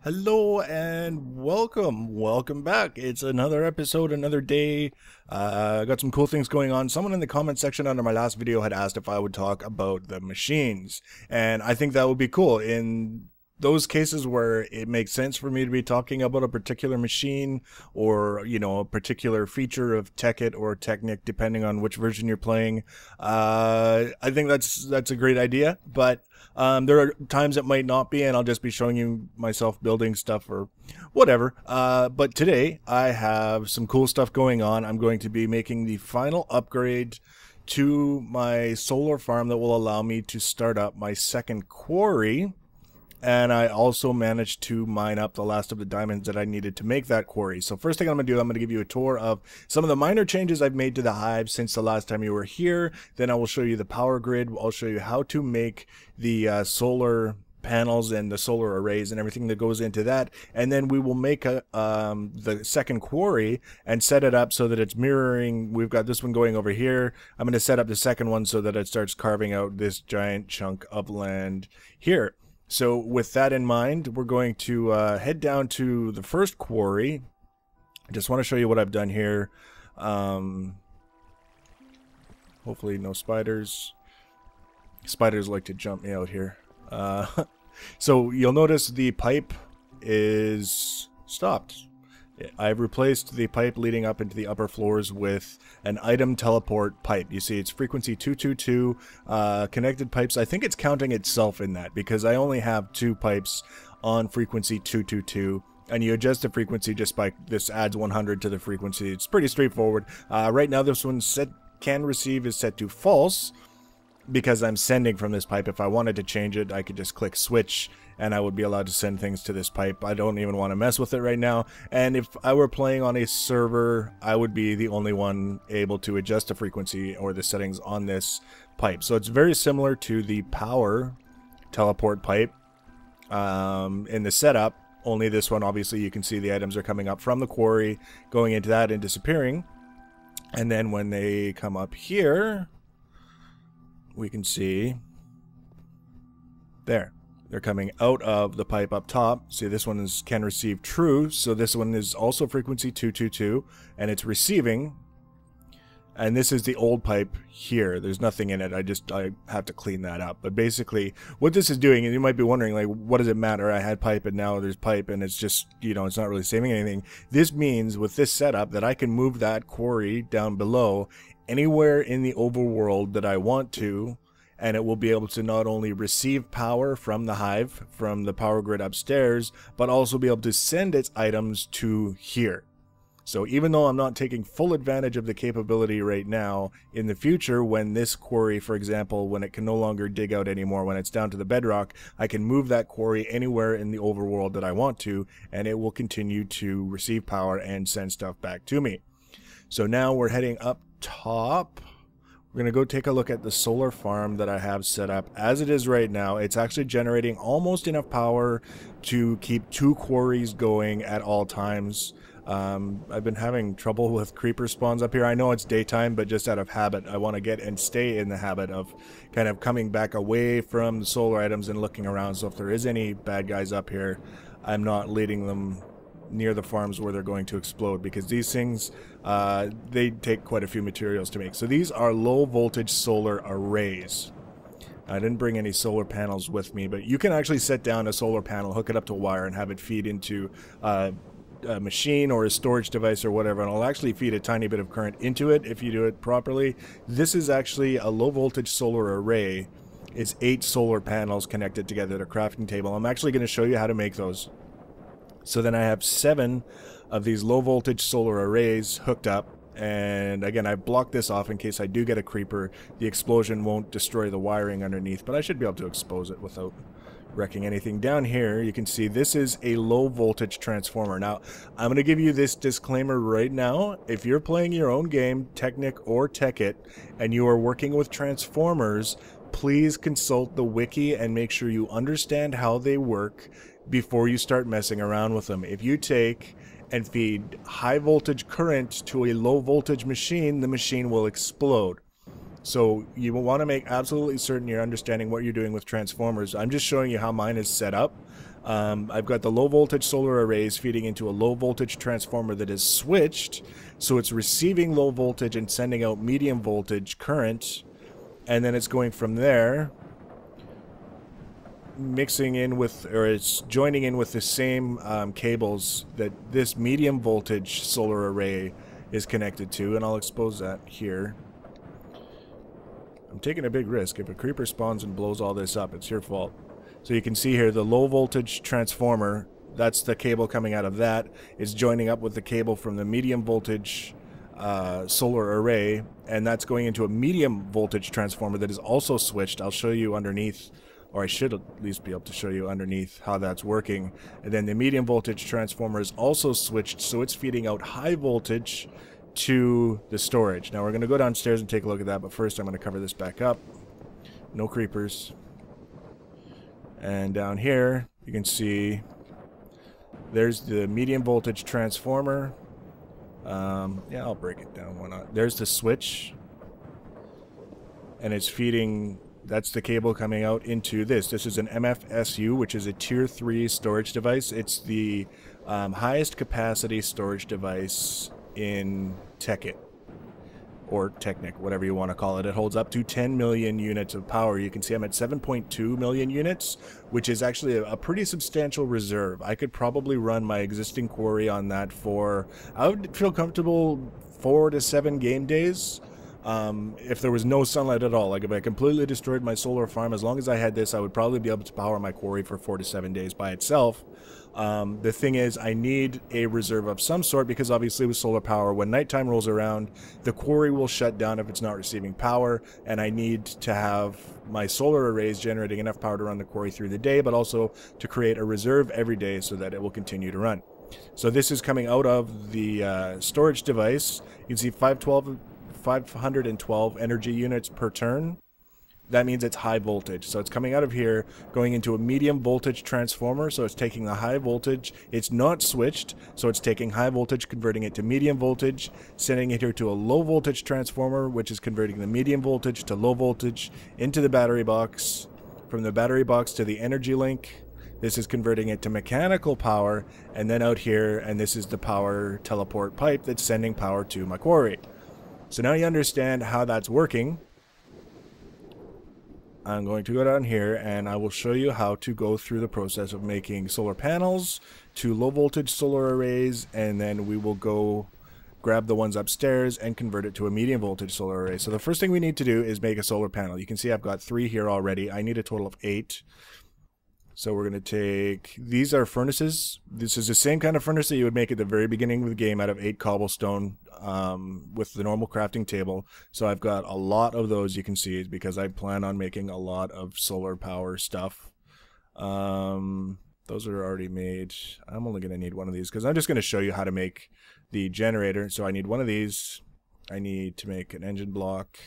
Hello and welcome back. It's another episode, another day. Got some cool things going on. Someone in the comment section under my last video had asked if I would talk about the machines, and I think that would be cool. In those cases where it makes sense for me to be talking about a particular machine or, a particular feature of Tekkit or Technic, depending on which version you're playing, I think that's a great idea. But there are times it might not be, and I'll just be showing you myself building stuff or whatever. But today I have some cool stuff going on. I'm going to be making the final upgrade to my solar farm that will allow me to start up my second quarry. And I also managed to mine up the last of the diamonds that I needed to make that quarry. So first thing I'm going to do, I'm going to give you a tour of some of the minor changes I've made to the hive since the last time you were here. Then I will show you the power grid. I'll show you how to make the solar panels and the solar arrays and everything that goes into that. And then we will make the second quarry and set it up so that it's mirroring. We've got this one going over here. I'm going to set up the second one so that it starts carving out this giant chunk of land here. So with that in mind, we're going to head down to the first quarry. I just want to show you what I've done here. Hopefully no spiders. Spiders like to jump me out here. So you'll notice the pipe is stopped. I've replaced the pipe leading up into the upper floors with an item teleport pipe. You see it's frequency 222 connected pipes. I think it's counting itself in that because I only have 2 pipes on frequency 222, and you adjust the frequency just by this adds 100 to the frequency. It's pretty straightforward. Right now this one can receive is set to false because I'm sending from this pipe. If I wanted to change it, I could just click switch and I would be allowed to send things to this pipe. I don't even want to mess with it right now. And if I were playing on a server, I would be the only one able to adjust the frequency or the settings on this pipe. So it's very similar to the power teleport pipe in the setup. Only this one, obviously, you can see the items are coming up from the quarry, going into that and disappearing. And then when they come up here, we can see there. They're coming out of the pipe up top. See, this one can receive true, so this one is also frequency 222, and it's receiving. And this is the old pipe here. There's nothing in it. I have to clean that up. But basically, what this is doing, and you might be wondering, like, what does it matter? I had pipe, and now there's pipe, and it's just, it's not really saving anything. This means, with this setup, that I can move that quarry down below anywhere in the overworld that I want to, and it will be able to not only receive power from the hive, from the power grid upstairs, but also be able to send its items to here. So even though I'm not taking full advantage of the capability right now, in the future when this quarry, for example, when it can no longer dig out anymore, when it's down to the bedrock, I can move that quarry anywhere in the overworld that I want to, and it will continue to receive power and send stuff back to me. So now we're heading up top. We're going to go take a look at the solar farm that I have set up. As it is right now, it's actually generating almost enough power to keep 2 quarries going at all times. I've been having trouble with creeper spawns up here. I know it's daytime, but just out of habit, I want to get and stay in the habit of kind of coming back away from the solar items and looking around. So if there is any bad guys up here, I'm not leading them near the farms where they're going to explode, because these things, they take quite a few materials to make. So these are low voltage solar arrays. I didn't bring any solar panels with me, but you can actually set down a solar panel, hook it up to a wire, and have it feed into a machine or a storage device or whatever, and it'll actually feed a tiny bit of current into it if you do it properly. This is actually a low voltage solar array. It's 8 solar panels connected together at a crafting table. I'm actually going to show you how to make those. So then I have 7 of these low voltage solar arrays hooked up, and again, I blocked this off in case I do get a creeper. The explosion won't destroy the wiring underneath, but I should be able to expose it without wrecking anything. Down here you can see this is a low voltage transformer. Now I'm going to give you this disclaimer right now. If you're playing your own game, Technic or Tekkit, and you are working with transformers, please consult the wiki and make sure you understand how they work before you start messing around with them. If you take and feed high voltage current to a low voltage machine, the machine will explode. So you will want to make absolutely certain you're understanding what you're doing with transformers. I'm just showing you how mine is set up. I've got the low voltage solar arrays feeding into a low voltage transformer that is switched, so it's receiving low voltage and sending out medium voltage current, and then it's going from there, mixing in with, or it's joining in with the same cables that this medium voltage solar array is connected to, and I'll expose that here. I'm taking a big risk. If a creeper spawns and blows all this up, it's your fault. So you can see here the low voltage transformer, that's the cable coming out of that. It's joining up with the cable from the medium voltage solar array, and that's going into a medium voltage transformer that is also switched. I'll show you underneath, or I should at least be able to show you underneath how that's working. And then the medium voltage transformer is also switched, so it's feeding out high voltage to the storage. Now we're going to go downstairs and take a look at that, but first I'm going to cover this back up. No creepers. And down here, you can see there's the medium voltage transformer. Yeah, I'll break it down. Why not? There's the switch. And it's feeding, that's the cable coming out into this. This is an MFSU, which is a tier 3 storage device. It's the highest capacity storage device in Tekkit, or Technic, whatever you want to call it. It holds up to 10 million units of power. You can see I'm at 7.2 million units, which is actually a pretty substantial reserve. I could probably run my existing quarry on that for, I would feel comfortable, 4 to 7 game days. If there was no sunlight at all, like if I completely destroyed my solar farm, as long as I had this, I would probably be able to power my quarry for 4 to 7 days by itself. The thing is, I need a reserve of some sort, because obviously with solar power, when nighttime rolls around, the quarry will shut down if it's not receiving power, and I need to have my solar arrays generating enough power to run the quarry through the day, but also to create a reserve every day so that it will continue to run. So this is coming out of the storage device. You can see 512 energy units per turn. That means it's high voltage. So it's coming out of here, going into a medium voltage transformer. So it's taking the high voltage. It's not switched. So it's taking high voltage, converting it to medium voltage, sending it here to a low voltage transformer, which is converting the medium voltage to low voltage into the battery box. From the battery box to the energy link. This is converting it to mechanical power. And then out here, and this is the power teleport pipe that's sending power to my quarry. So now you understand how that's working. I'm going to go down here and I will show you how to go through the process of making solar panels to low voltage solar arrays, and then we will go grab the ones upstairs and convert it to a medium voltage solar array. So the first thing we need to do is make a solar panel. You can see I've got 3 here already. I need a total of 8. So we're going to take, these are furnaces. This is the same kind of furnace that you would make at the very beginning of the game out of 8 cobblestone with the normal crafting table. So I've got a lot of those, you can see, because I plan on making a lot of solar power stuff. Those are already made. I'm only going to need one of these because I'm just going to show you how to make the generator. So I need one of these. I need to make an engine block,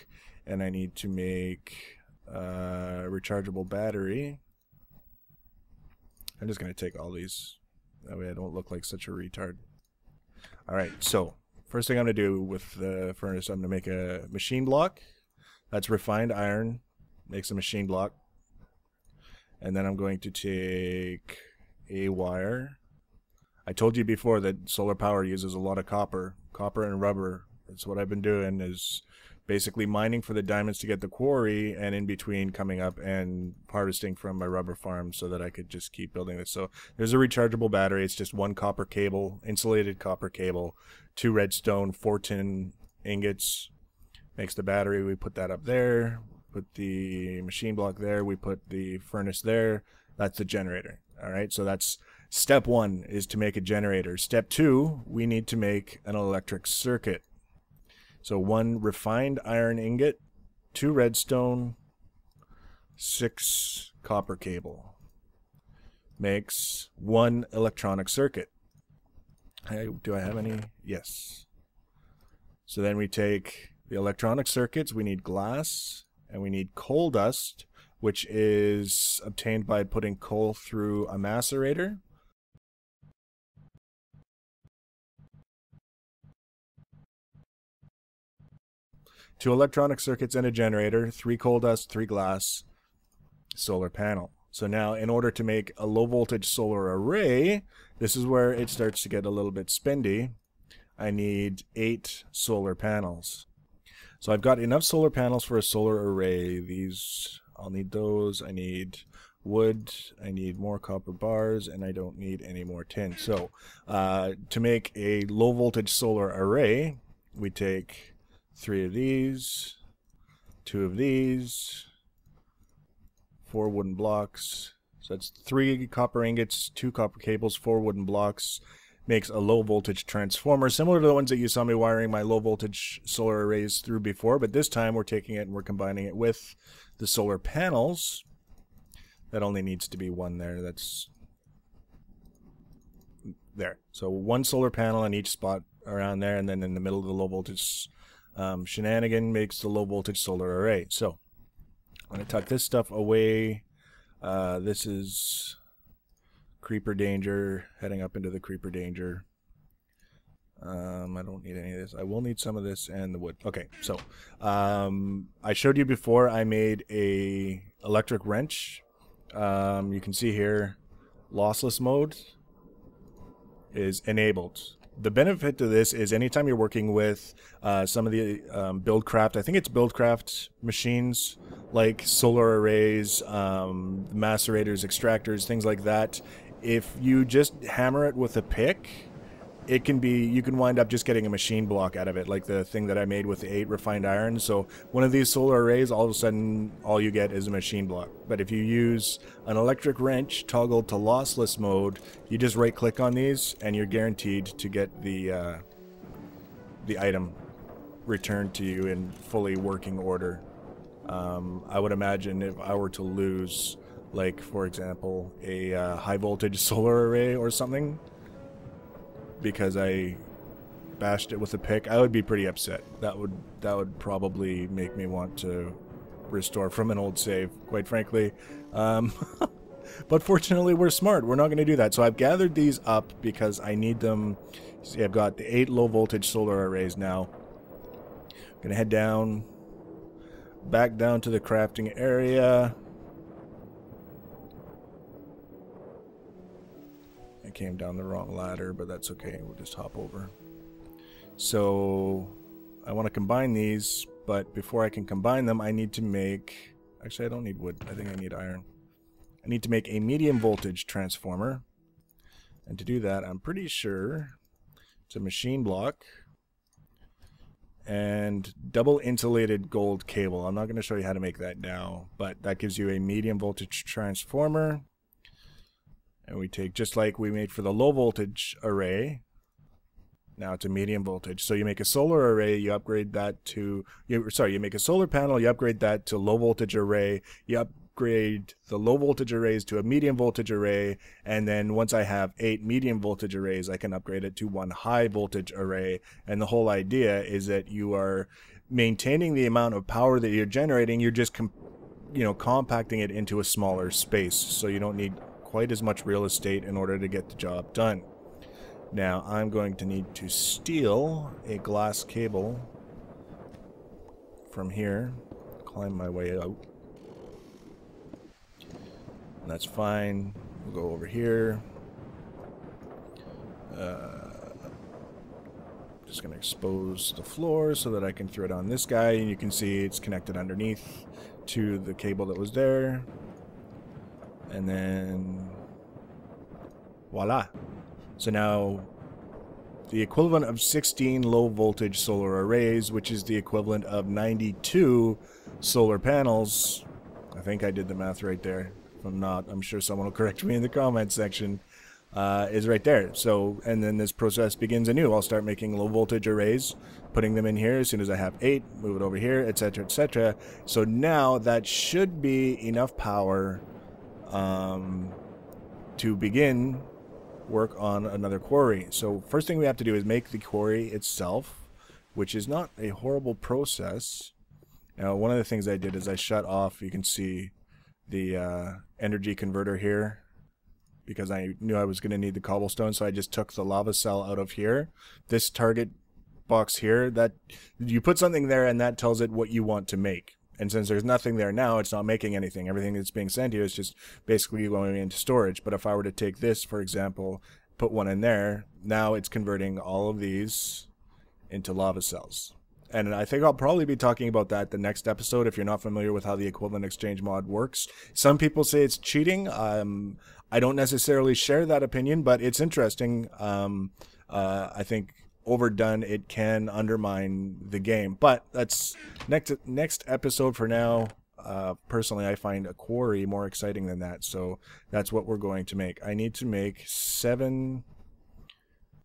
and I need to make a rechargeable battery. I'm just going to take all these. That way I don't look like such a retard. Alright, so first thing I'm going to do with the furnace, I'm going to make a machine block. That's refined iron. Makes a machine block. And then I'm going to take a wire. I told you before that solar power uses a lot of copper. Copper and rubber. That's what I've been doing, is basically mining for the diamonds to get the quarry, and in between coming up and harvesting from my rubber farm so that I could just keep building this. So there's a rechargeable battery. It's just 1 copper cable, insulated copper cable, 2 redstone, 4 tin ingots. Makes the battery. We put that up there. Put the machine block there. We put the furnace there. That's the generator. Alright, so that's step 1, is to make a generator. Step 2, we need to make an electric circuit. So 1 refined iron ingot, 2 redstone, 6 copper cable. Makes 1 electronic circuit. Do I have any? Yes. So then we take the electronic circuits. We need glass, and we need coal dust, which is obtained by putting coal through a macerator. Two electronic circuits and a generator, 3 coal dust, 3 glass, solar panel. So now in order to make a low voltage solar array, this is where it starts to get a little bit spendy. I need 8 solar panels. So I've got enough solar panels for a solar array. These, I'll need those. I need wood. I need more copper bars, and I don't need any more tin. So to make a low voltage solar array, we take 3 of these, 2 of these, 4 wooden blocks. So that's 3 copper ingots, 2 copper cables, 4 wooden blocks. Makes a low voltage transformer, similar to the ones that you saw me wiring my low voltage solar arrays through before, but this time we're taking it and we're combining it with the solar panels. That only needs to be 1 there. That's there. So 1 solar panel on each spot around there, and then in the middle of the low voltage shenanigan makes the low voltage solar array. So I'm going to tuck this stuff away. This is creeper danger, heading up into the creeper danger. I don't need any of this. I will need some of this and the wood. Okay, so I showed you before I made a electric wrench. You can see here lossless mode is enabled. The benefit to this is anytime you're working with some of the Buildcraft, I think it's Buildcraft machines like solar arrays, macerators, extractors, things like that. If you just hammer it with a pick, it can be, you can wind up just getting a machine block out of it, like the thing that I made with the 8 refined iron. So one of these solar arrays, all of a sudden, all you get is a machine block. But if you use an electric wrench toggled to lossless mode, you just right-click on these, and you're guaranteed to get the item returned to you in fully working order. I would imagine if I were to lose, like, for example, a high-voltage solar array or something, because I bashed it with a pick, I would be pretty upset. That would probably make me want to restore from an old save, quite frankly. But fortunately, we're smart. We're not going to do that. So I've gathered these up because I need them. See, I've got the 8 low-voltage solar arrays now. I'm going to head down, back down to the crafting area. I came down the wrong ladder, but that's okay. We'll just hop over. So I want to combine these, but before I can combine them, I need to make... Actually, I don't need wood. I think I need iron. I need to make a medium voltage transformer. And to do that, I'm pretty sure it's a machine block and double insulated gold cable. I'm not going to show you how to make that now, but that gives you a medium voltage transformer. And we take, just like we made for the low voltage array, now it's a medium voltage. So you make a solar array, you upgrade that to, you make a solar panel, you upgrade that to low voltage array, you upgrade the low voltage arrays to a medium voltage array, and then once I have 8 medium voltage arrays, I can upgrade it to 1 high voltage array. And the whole idea is that you are maintaining the amount of power that you're generating, you're just compacting it into a smaller space, so you don't need quite as much real estate in order to get the job done. Now I'm going to need to steal a glass cable from here, climb my way out. And that's fine. We'll go over here. Just going to expose the floor so that I can throw it on this guy, and you can see it's connected underneath to the cable that was there. And then voila. So now the equivalent of 16 low voltage solar arrays, which is the equivalent of 92 solar panels. I think I did the math right there. If I'm not, I'm sure someone will correct me in the comments section. Is right there. So, and then this process begins anew. I'll start making low voltage arrays, putting them in here as soon as I have 8, move it over here, etc., etc. So now that should be enough power to begin work on another quarry. So first thing we have to do is make the quarry itself, which is not a horrible process. Now, one of the things I did is I shut off, you can see the energy converter here, because I knew I was going to need the cobblestone, so I just took the lava cell out of here. This target box here, that you put something there and that tells it what you want to make. And since there's nothing there now, it's not making anything. Everything that's being sent here is just basically going into storage. But if I were to take this, for example, put one in there, now it's converting all of these into lava cells. And I think I'll probably be talking about that the next episode if you're not familiar with how the equivalent exchange mod works. Some people say it's cheating. I don't necessarily share that opinion, but it's interesting. I think overdone, it can undermine the game. But that's next episode for now. Personally, I find a quarry more exciting than that. So that's what we're going to make. I need to make 7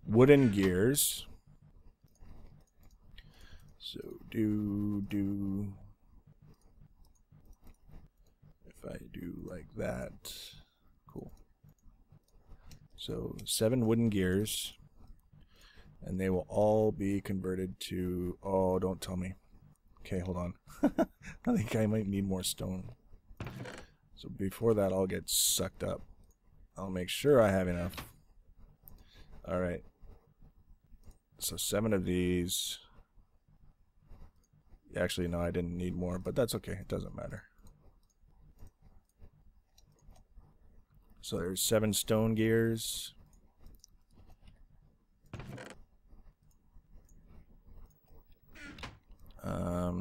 wooden gears. So if I do like that, cool. So 7 wooden gears, and they will all be converted to, oh, don't tell me. Okay, hold on. I think I might need more stone. So before that all gets sucked up, I'll make sure I have enough. Alright. So 7 of these. Actually, no, I didn't need more, but that's okay. It doesn't matter. So there's 7 stone gears.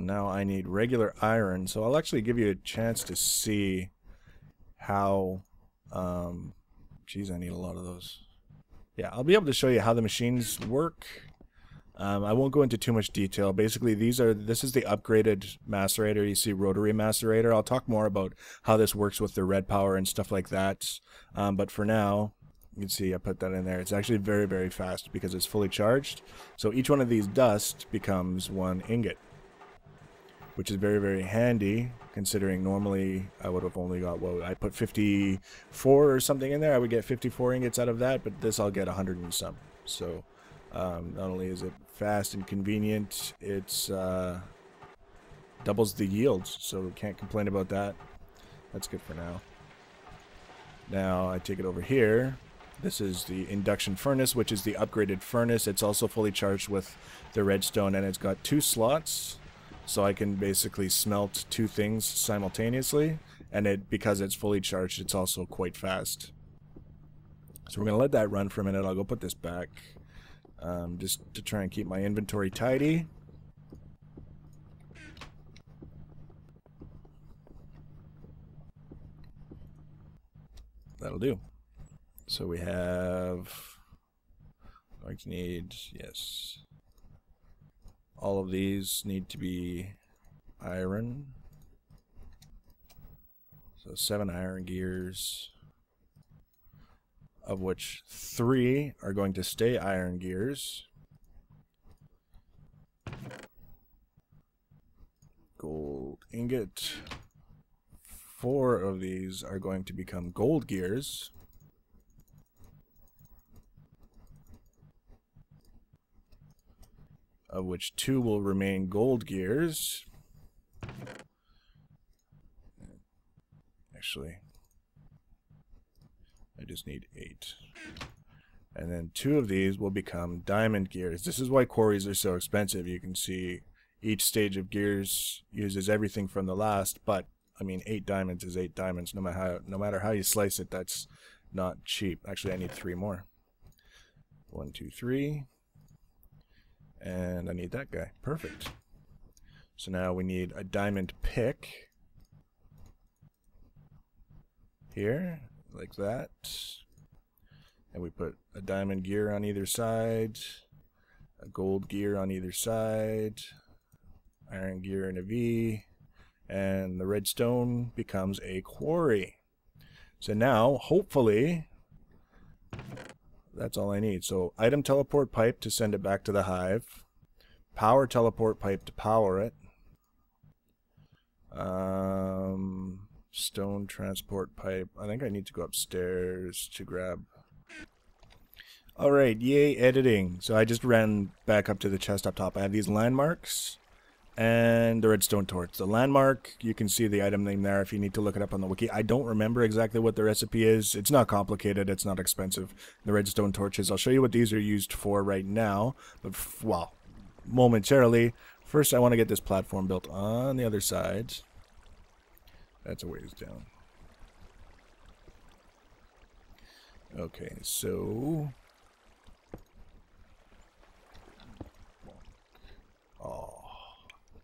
Now I need regular iron, so I'll actually give you a chance to see how... geez, I need a lot of those. Yeah, I'll be able to show you how the machines work. I won't go into too much detail. Basically, this is the upgraded macerator. You see rotary macerator. I'll talk more about how this works with the red power and stuff like that. But for now, you can see I put that in there. It's actually very, very fast because it's fully charged. So each one of these dust becomes 1 ingot, which is very, very handy considering normally I would have only got, well, I put 54 or something in there. I would get 54 ingots out of that, but this I'll get 100 and some. So not only is it fast and convenient, it's doubles the yields, so we can't complain about that. That's good for now. Now I take it over here. This is the induction furnace, which is the upgraded furnace. It's also fully charged with the redstone, and it's got 2 slots, so I can basically smelt 2 things simultaneously. And because it's fully charged, it's also quite fast. So we're gonna let that run for a minute. I'll go put this back. Just to try and keep my inventory tidy. That'll do. So we have, going to need, yes, all of these need to be iron. So 7 iron gears, of which 3 are going to stay iron gears. Gold ingot. 4 of these are going to become gold gears. Of which 2 will remain gold gears. Actually, I just need 8. And then 2 of these will become diamond gears. This is why quarries are so expensive. You can see each stage of gears uses everything from the last, but I mean 8 diamonds is 8 diamonds. No matter how you slice it, that's not cheap. Actually, I need 3 more. 1, 2, 3. And I need that guy. Perfect. So now we need a diamond pick. Here, like that. And we put a diamond gear on either side, a gold gear on either side, iron gear in a V, and the redstone becomes a quarry. So now, hopefully, that's all I need. So item teleport pipe to send it back to the hive, power teleport pipe to power it, stone transport pipe. I think I need to go upstairs to grab. Alright, yay editing. So I just ran back up to the chest up top. I have these landmarks and the redstone torch. The landmark, you can see the item name there if you need to look it up on the wiki. I don't remember exactly what the recipe is. It's not complicated, it's not expensive. The redstone torches, I'll show you what these are used for right now. But, well, momentarily. First, I want to get this platform built on the other side. That's a ways down. Okay, so... Oh,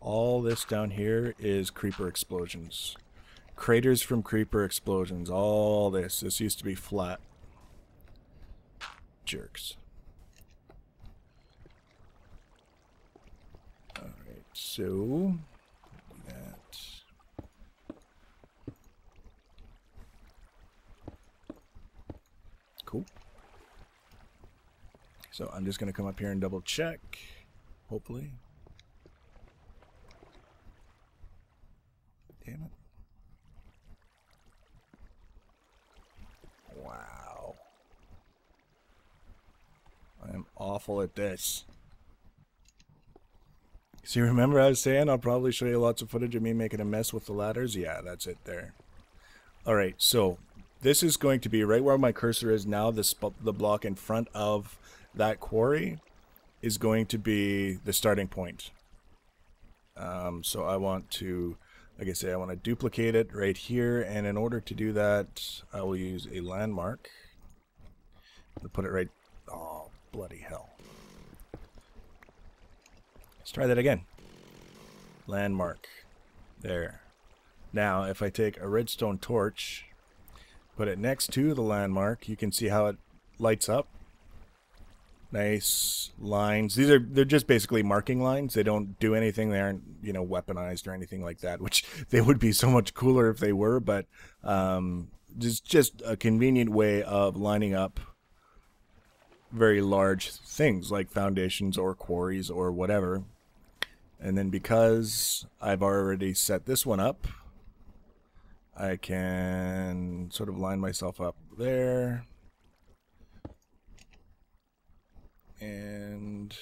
all this down here is creeper explosions. Craters from creeper explosions. All this. This used to be flat. Jerks. Alright, so... that... Cool. So I'm just going to come up here and double check. Hopefully. Damn it. Wow. I am awful at this. So you remember I was saying I'll probably show you lots of footage of me making a mess with the ladders? Yeah, that's it there. Alright, so this is going to be right where my cursor is now. The block in front of that quarry is going to be the starting point. So I want to, like I say, I want to duplicate it right here, and in order to do that, I will use a landmark. I'll put it right... Oh, bloody hell. Let's try that again. Landmark. There. Now, if I take a redstone torch, put it next to the landmark, you can see how it lights up. Nice lines. They're just basically marking lines. They don't do anything. They aren't, you know, weaponized or anything like that, which they would be so much cooler if they were, but it's just a convenient way of lining up very large things like foundations or quarries or whatever. And then because I've already set this one up, I can sort of line myself up there. And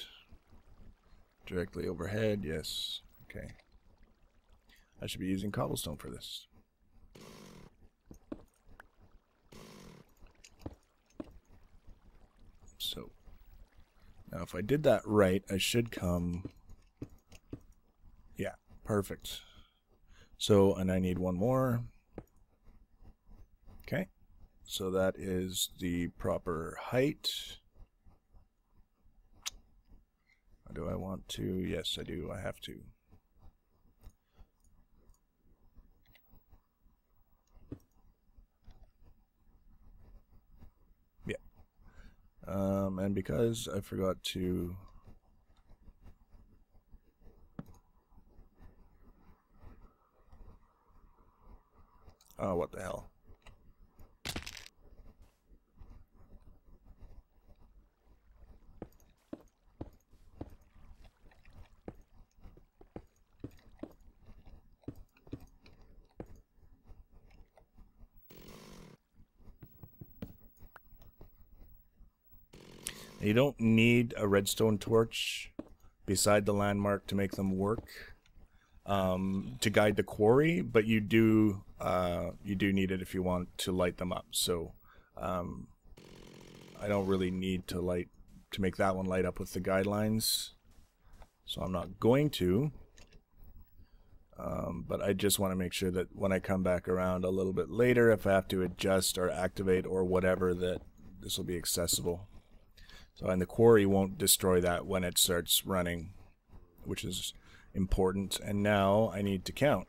directly overhead, yes. Okay. I should be using cobblestone for this. So, now if I did that right, I should come... Yeah, perfect. So, and I need one more. Okay. So that is the proper height. Do I want to? Yes, I do. I have to. Yeah. And because I forgot to... Oh, what the hell. You don't need a redstone torch beside the landmark to make them work to guide the quarry, but you do need it if you want to light them up. So I don't really need to make that one light up with the guidelines, so I'm not going to. But I just want to make sure that when I come back around a little bit later, if I have to adjust or activate or whatever, that this will be accessible. So, and the quarry won't destroy that when it starts running, which is important. And now I need to count.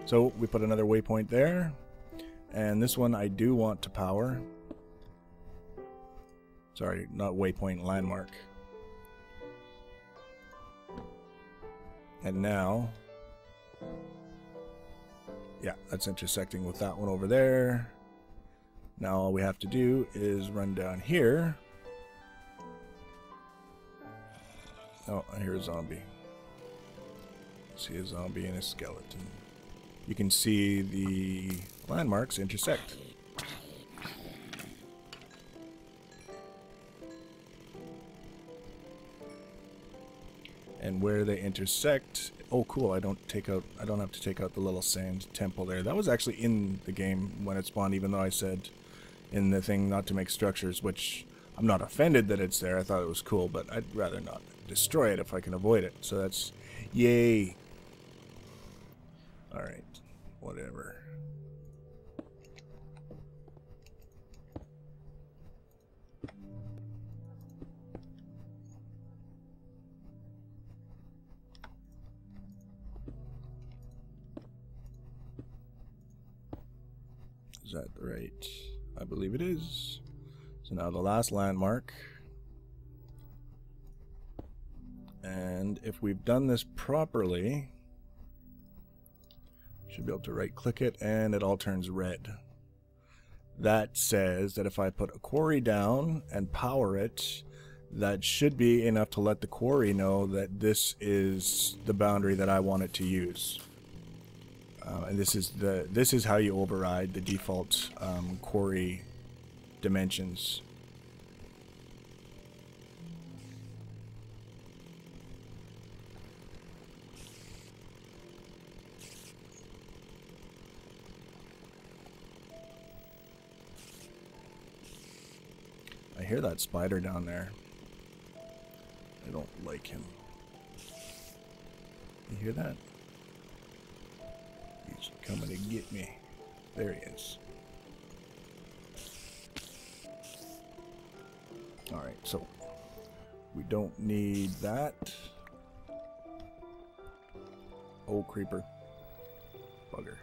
So we put another waypoint there, and this one I do want to power. Sorry, not waypoint, landmark. And now, yeah, that's intersecting with that one over there. Now all we have to do is run down here Oh, I hear a zombie. See a zombie and a skeleton. You can see the landmarks intersect. And where they intersect, oh cool, I don't have to take out the little sand temple there. That was actually in the game when it spawned, even though I said in the thing not to make structures, which I'm not offended that it's there. I thought it was cool, but I'd rather not destroy it if I can avoid it. So that's yay. Alright, whatever. Is that right? I believe it is. So now the last landmark. And if we've done this properly, should be able to right click it and it all turns red. That says that if I put a quarry down and power it, that should be enough to let the quarry know that this is the boundary that I want it to use. And this is how you override the default quarry dimensions. I hear that spider down there. I don't like him. You hear that? He's coming to get me. There he is. Alright, so we don't need that. Oh, creeper. Bugger.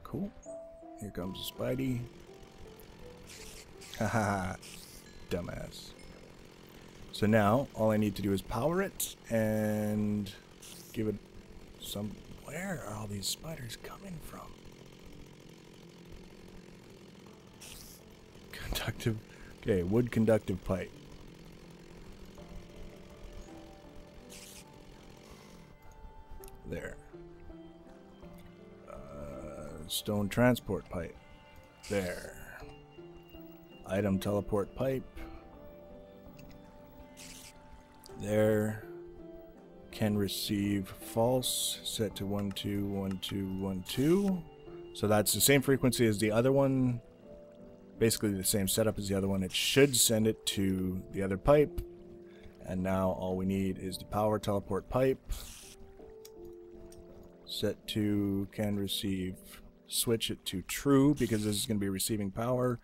Cool. Here comes Spidey. Haha. Dumbass. So now, all I need to do is power it and give it some... Where are all these spiders coming from? Conductive... Okay, wood conductive pipe. There. Stone transport pipe. There. Item teleport pipe. There. Can receive false. Set to 121212. So that's the same frequency as the other one. Basically the same setup as the other one. It should send it to the other pipe. And now all we need is the power teleport pipe. Set to can receive. Switch it to true because this is going to be receiving power.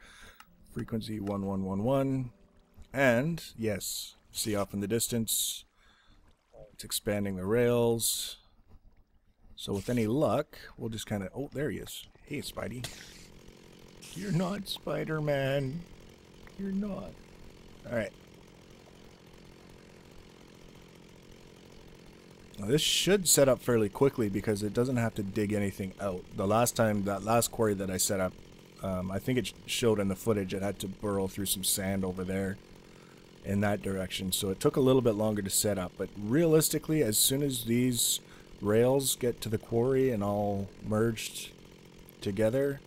Frequency 1111. And yes, see off in the distance. It's expanding the rails. So with any luck, we'll just kind of... Oh, there he is. Hey, Spidey. You're not Spider-Man. You're not. Alright. Now this should set up fairly quickly because it doesn't have to dig anything out. The last time, that last quarry that I set up, I think it showed in the footage it had to burrow through some sand over there in that direction. So it took a little bit longer to set up. But realistically, as soon as these rails get to the quarry and all merged together,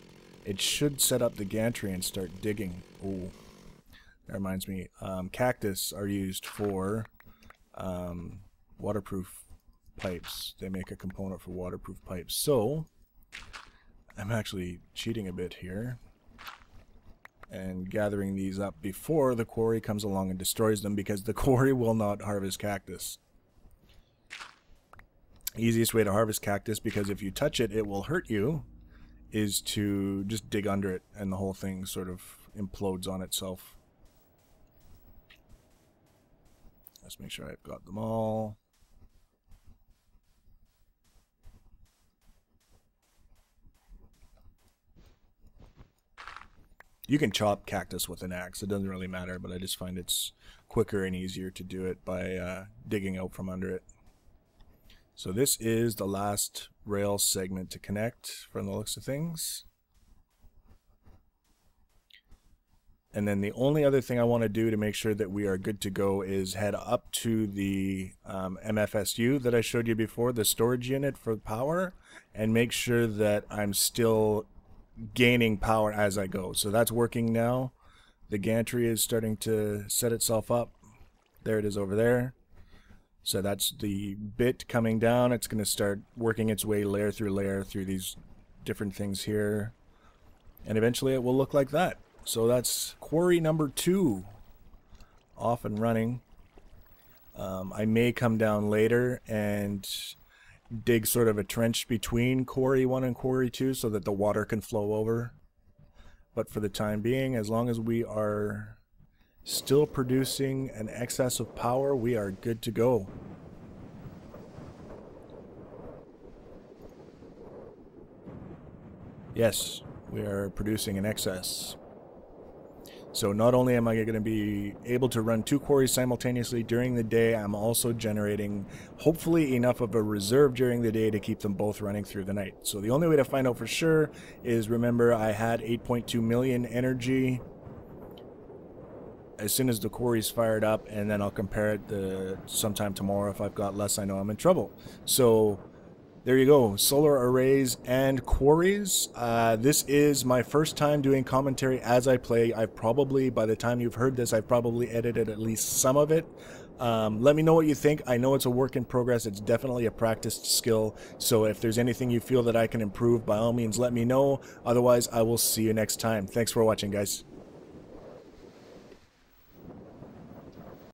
it should set up the gantry and start digging. Oh, that reminds me. Cactus are used for waterproof pipes. They make a component for waterproof pipes. So I'm actually cheating a bit here and gathering these up before the quarry comes along and destroys them, because the quarry will not harvest cactus. Easiest way to harvest cactus, because if you touch it, it will hurt you, is to just dig under it and the whole thing sort of implodes on itself. Let's make sure I've got them all. You can chop cactus with an axe, it doesn't really matter, but I just find it's quicker and easier to do it by digging out from under it. So this is the last rail segment to connect from the looks of things. And then the only other thing I want to do to make sure that we are good to go is head up to the MFSU that I showed you before, the storage unit for power, and make sure that I'm still gaining power as I go. So that's working now. The gantry is starting to set itself up. There it is over there. So that's the bit coming down. It's going to start working its way layer through these different things here. And eventually it will look like that. So that's quarry number 2 off and running. I may come down later and dig sort of a trench between quarry 1 and quarry 2 so that the water can flow over. But for the time being, as long as we are still producing an excess of power, we are good to go. Yes, we are producing an excess. So not only am I going to be able to run 2 quarries simultaneously during the day, I'm also generating hopefully enough of a reserve during the day to keep them both running through the night. So the only way to find out for sure is, remember, I had 8.2 million energy as soon as the quarry's fired up, and then I'll compare it sometime tomorrow. If I've got less, I know I'm in trouble. So there you go, solar arrays and quarries. This is my first time doing commentary as I play. I've probably, by the time you've heard this, I've probably edited at least some of it. Let me know what you think. I know it's a work in progress. It's definitely a practiced skill. So if there's anything you feel that I can improve, by all means let me know. Otherwise, I will see you next time. Thanks for watching, guys.